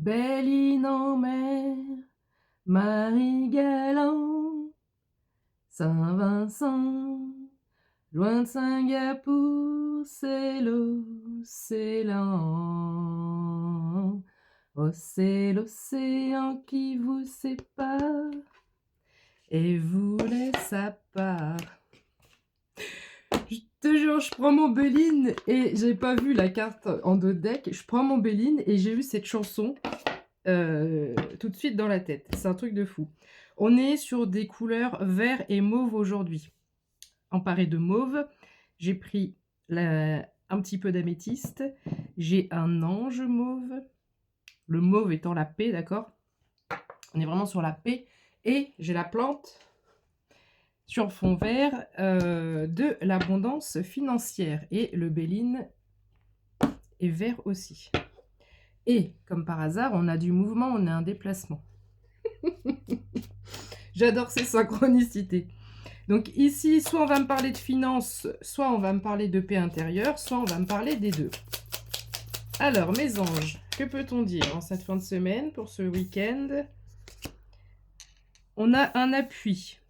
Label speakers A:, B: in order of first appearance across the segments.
A: Belle en mer, Marie-Galante, Saint-Vincent, loin de Singapour, c'est l'océan. Oh, c'est l'océan qui vous sépare et vous laisse à part. Je te jure, je prends mon Béline et j'ai pas vu la carte en deux decks. Je prends mon Béline et j'ai eu cette chanson tout de suite dans la tête. C'est un truc de fou. On est sur des couleurs vert et mauve aujourd'hui. Emparé de mauve, j'ai pris un petit peu d'améthyste. J'ai un ange mauve. Le mauve étant la paix, d'accord? On est vraiment sur la paix. Et j'ai la plante sur fond vert de l'abondance financière. Et le Béline est vert aussi. Et, comme par hasard, on a du mouvement, on a un déplacement. J'adore ces synchronicités. Donc ici, soit on va me parler de finances, soit on va me parler de paix intérieure, soit on va me parler des deux. Alors, mes anges, que peut-on dire en cette fin de semaine, pour ce week-end? On a un appui.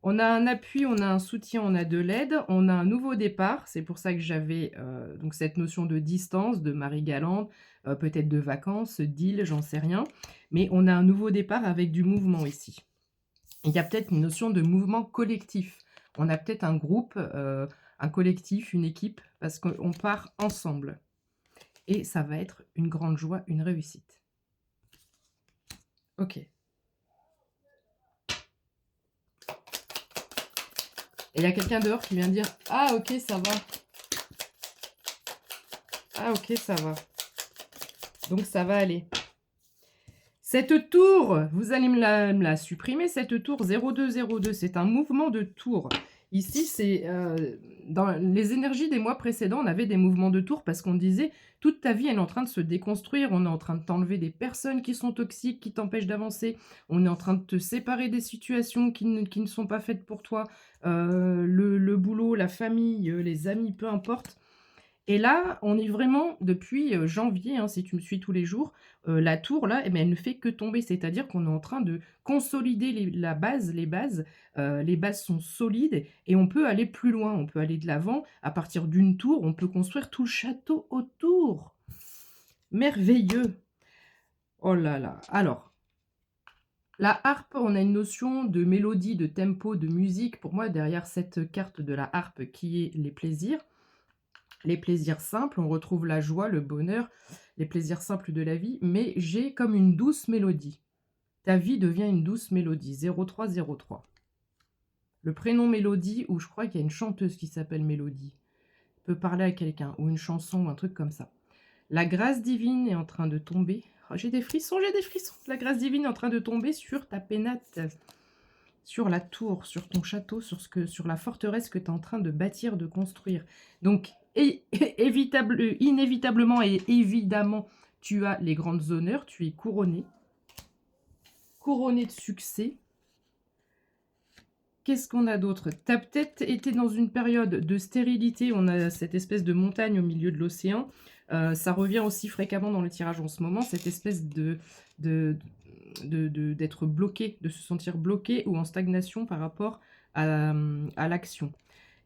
A: On a un appui, on a un soutien, on a de l'aide, on a un nouveau départ. C'est pour ça que j'avais donc cette notion de distance, de Marie-Galante, peut-être de vacances, d'île, j'en sais rien. Mais on a un nouveau départ avec du mouvement ici. Il y a peut-être une notion de mouvement collectif. On a peut-être un groupe, un collectif, une équipe, parce qu'on part ensemble. Et ça va être une grande joie, une réussite. Ok. Et il y a quelqu'un dehors qui vient dire « Ah, ok, ça va. Ah, ok, ça va. Donc, ça va aller. » Cette tour, vous allez me la supprimer, cette tour 0202, c'est un mouvement de tour. Ici, c'est dans les énergies des mois précédents, on avait des mouvements de tour parce qu'on disait toute ta vie, elle est en train de se déconstruire, on est en train de t'enlever des personnes qui sont toxiques, qui t'empêchent d'avancer, on est en train de te séparer des situations qui ne sont pas faites pour toi, le boulot, la famille, les amis, peu importe. Et là, on est vraiment depuis janvier, hein, si tu me suis tous les jours, la tour là, eh ben, elle ne fait que tomber. C'est-à-dire qu'on est en train de consolider la base, les bases. Les bases sont solides et on peut aller plus loin, on peut aller de l'avant. À partir d'une tour, on peut construire tout le château autour. Merveilleux. Oh là là. Alors, la harpe, on a une notion de mélodie, de tempo, de musique. Pour moi, derrière cette carte de la harpe qui est les plaisirs. Les plaisirs simples, on retrouve la joie, le bonheur, les plaisirs simples de la vie, mais j'ai comme une douce mélodie. Ta vie devient une douce mélodie, 0303. Le prénom Mélodie, ou je crois qu'il y a une chanteuse qui s'appelle Mélodie, peut parler à quelqu'un, ou une chanson, ou un truc comme ça. La grâce divine est en train de tomber. Oh, j'ai des frissons, j'ai des frissons. La grâce divine est en train de tomber sur ta pénate, sur la tour, sur ton château, sur la forteresse que tu es en train de bâtir, de construire. Donc, inévitablement et évidemment, tu as les grandes honneurs, tu es couronné. Couronné de succès. Qu'est-ce qu'on a d'autre? Tu as peut-être été dans une période de stérilité, on a cette espèce de montagne au milieu de l'océan. Ça revient aussi fréquemment dans le tirage en ce moment, cette espèce d'être bloqué, de se sentir bloqué ou en stagnation par rapport à l'action.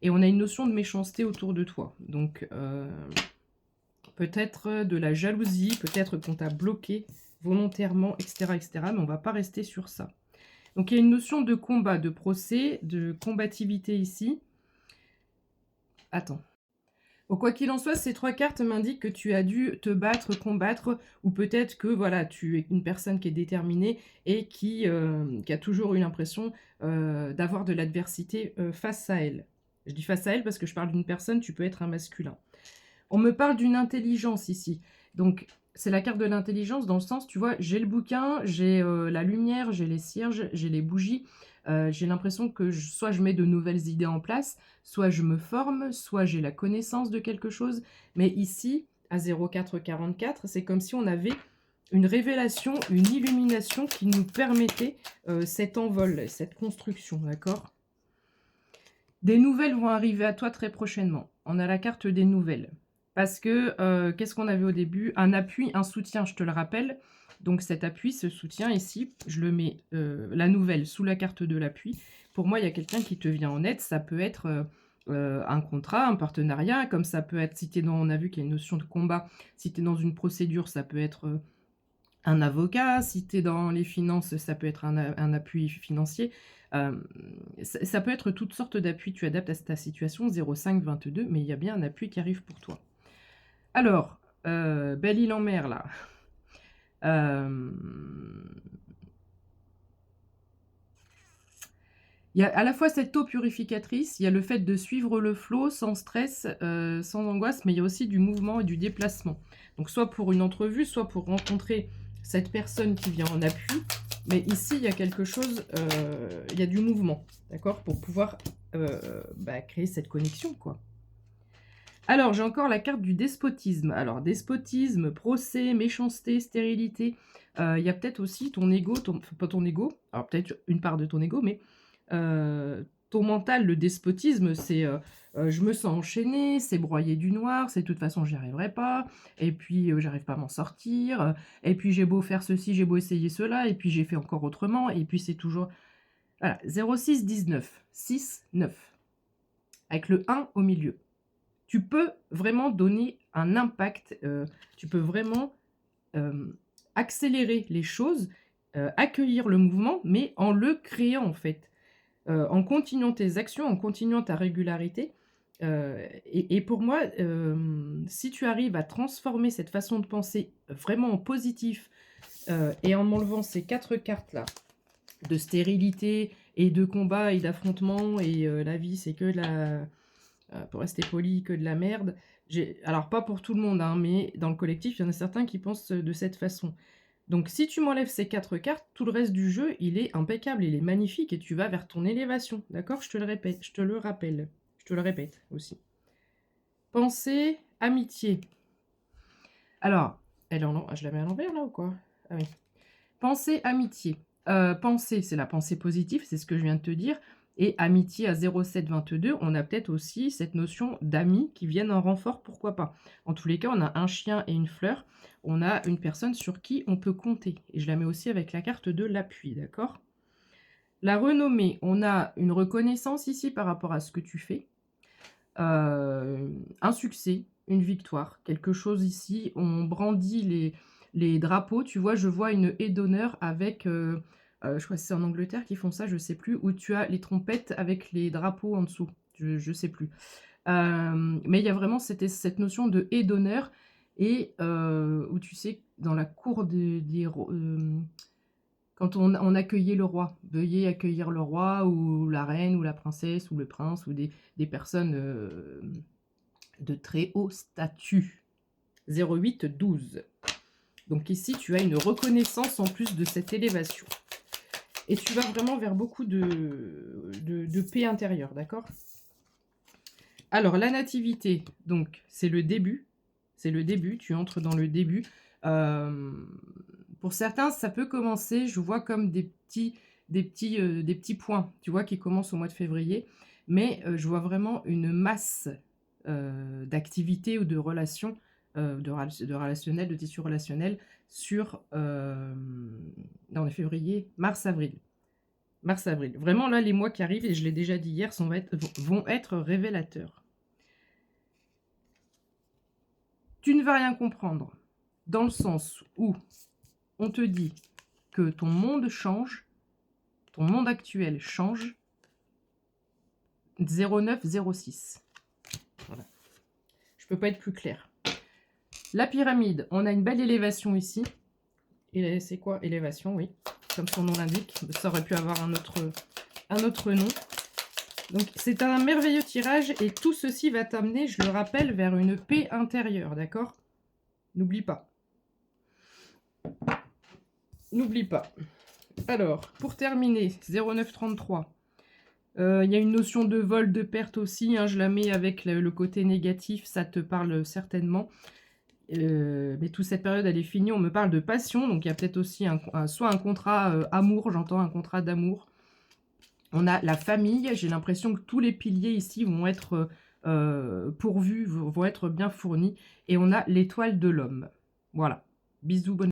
A: Et on a une notion de méchanceté autour de toi. Donc, peut-être de la jalousie, peut-être qu'on t'a bloqué volontairement, etc., etc. Mais on ne va pas rester sur ça. Donc, il y a une notion de combat, de procès, de combativité ici. Attends. Bon, quoi qu'il en soit, ces trois cartes m'indiquent que tu as dû te battre, combattre, ou peut-être que voilà, tu es une personne qui est déterminée et qui a toujours eu l'impression d'avoir de l'adversité face à elle. Je dis face à elle parce que je parle d'une personne, tu peux être un masculin. On me parle d'une intelligence ici. Donc, c'est la carte de l'intelligence dans le sens, tu vois, j'ai le bouquin, j'ai la lumière, j'ai les cierges, j'ai les bougies. J'ai l'impression que soit je mets de nouvelles idées en place, soit je me forme, soit j'ai la connaissance de quelque chose. Mais ici, à 0444, c'est comme si on avait une révélation, une illumination qui nous permettait cet envol, cette construction, d'accord? Des nouvelles vont arriver à toi très prochainement. On a la carte des nouvelles. Parce que, qu'est-ce qu'on avait au début? Un appui, un soutien, je te le rappelle. Donc cet appui, ce soutien ici, je le mets, la nouvelle sous la carte de l'appui. Pour moi, il y a quelqu'un qui te vient en aide. Ça peut être, un contrat, un partenariat, comme ça peut être si tu es dans on a vu qu'il y a une notion de combat. Si tu es dans une procédure, ça peut être, un avocat. Si tu es dans les finances, ça peut être un appui financier. Ça peut être toutes sortes d'appuis. Tu adaptes à ta situation, 0522, mais il y a bien un appui qui arrive pour toi. Alors, Belle Île en Mer, là. Il y a à la fois cette eau purificatrice, il y a le fait de suivre le flot sans stress, sans angoisse, mais il y a aussi du mouvement et du déplacement. Donc soit pour une entrevue, soit pour rencontrer cette personne qui vient en appui. Mais ici, il y a quelque chose, il y a du mouvement, d'accord? Pour pouvoir créer cette connexion, quoi. Alors, j'ai encore la carte du despotisme. Alors, despotisme, procès, méchanceté, stérilité. Il y a peut-être aussi ton ego, pas ton ego, alors peut-être une part de ton ego, mais ton mental, le despotisme, c'est je me sens enchaîné, c'est broyer du noir, c'est de toute façon j'y arriverai pas, et puis j'arrive pas à m'en sortir, et puis j'ai beau faire ceci, j'ai beau essayer cela, et puis j'ai fait encore autrement, et puis c'est toujours... Voilà, 06 19, 6, 9, avec le 1 au milieu. Tu peux vraiment donner un impact, tu peux vraiment accélérer les choses, accueillir le mouvement, mais en le créant en fait. En continuant tes actions, en continuant ta régularité. Et pour moi, si tu arrives à transformer cette façon de penser vraiment en positif, et en m'enlevant ces 4 cartes-là, de stérilité et de combat et d'affrontement, et la vie c'est que de la... pour rester poli, que de la merde. Alors pas pour tout le monde, hein, mais dans le collectif, il y en a certains qui pensent de cette façon. Donc si tu m'enlèves ces 4 cartes, tout le reste du jeu, il est impeccable, il est magnifique et tu vas vers ton élévation. D'accord? Je te le répète, je te le rappelle. Je te le répète aussi. Pensée, amitié. Alors, je la mets à l'envers là ou quoi? Ah oui. Pensée, amitié. Pensée, c'est la pensée positive, c'est ce que je viens de te dire. Et amitié à 0722, on a peut-être aussi cette notion d'amis qui viennent en renfort, pourquoi pas. En tous les cas, on a un chien et une fleur. On a une personne sur qui on peut compter. Et je la mets aussi avec la carte de l'appui, d'accord? La renommée, on a une reconnaissance ici par rapport à ce que tu fais. Un succès, une victoire, quelque chose ici. On brandit les drapeaux. Tu vois, je vois une haie d'honneur avec... je crois que c'est en Angleterre qu'ils font ça, je sais plus, où tu as les trompettes avec les drapeaux en dessous. Je sais plus. Mais il y a vraiment cette notion de haie d'honneur, et où tu sais, dans la cour quand on accueillait le roi, veuillez accueillir le roi, ou la reine, ou la princesse, ou le prince, ou des personnes de très haut statut. 0812. Donc ici, tu as une reconnaissance en plus de cette élévation. Et tu vas vraiment vers beaucoup de paix intérieure, d'accord? Alors, la nativité, donc, c'est le début. C'est le début, tu entres dans le début. Pour certains, ça peut commencer, je vois comme des petits points, tu vois, qui commencent au mois de février. Mais je vois vraiment une masse d'activités ou de relations, de relationnel, de tissu relationnel sur dans le février, mars-avril. Mars-avril. Vraiment, là, les mois qui arrivent, et je l'ai déjà dit hier, vont être révélateurs. Tu ne vas rien comprendre, dans le sens où on te dit que ton monde change, ton monde actuel change, 0906. Voilà. Je peux pas être plus clair. La pyramide, on a une belle élévation ici. Et c'est quoi? Élévation, oui. Comme son nom l'indique. Ça aurait pu avoir un autre nom. Donc, c'est un merveilleux tirage, et tout ceci va t'amener, je le rappelle, vers une paix intérieure, d'accord? N'oublie pas. N'oublie pas. Alors, pour terminer, 0933. Il y a une notion de vol, de perte aussi, hein, je la mets avec le côté négatif, ça te parle certainement. Mais toute cette période, elle est finie, on me parle de passion, donc il y a peut-être aussi soit un contrat amour, j'entends un contrat d'amour. On a la famille, j'ai l'impression que tous les piliers ici vont être pourvus, vont être bien fournis. Et on a l'étoile de l'homme. Voilà. Bisous, bonne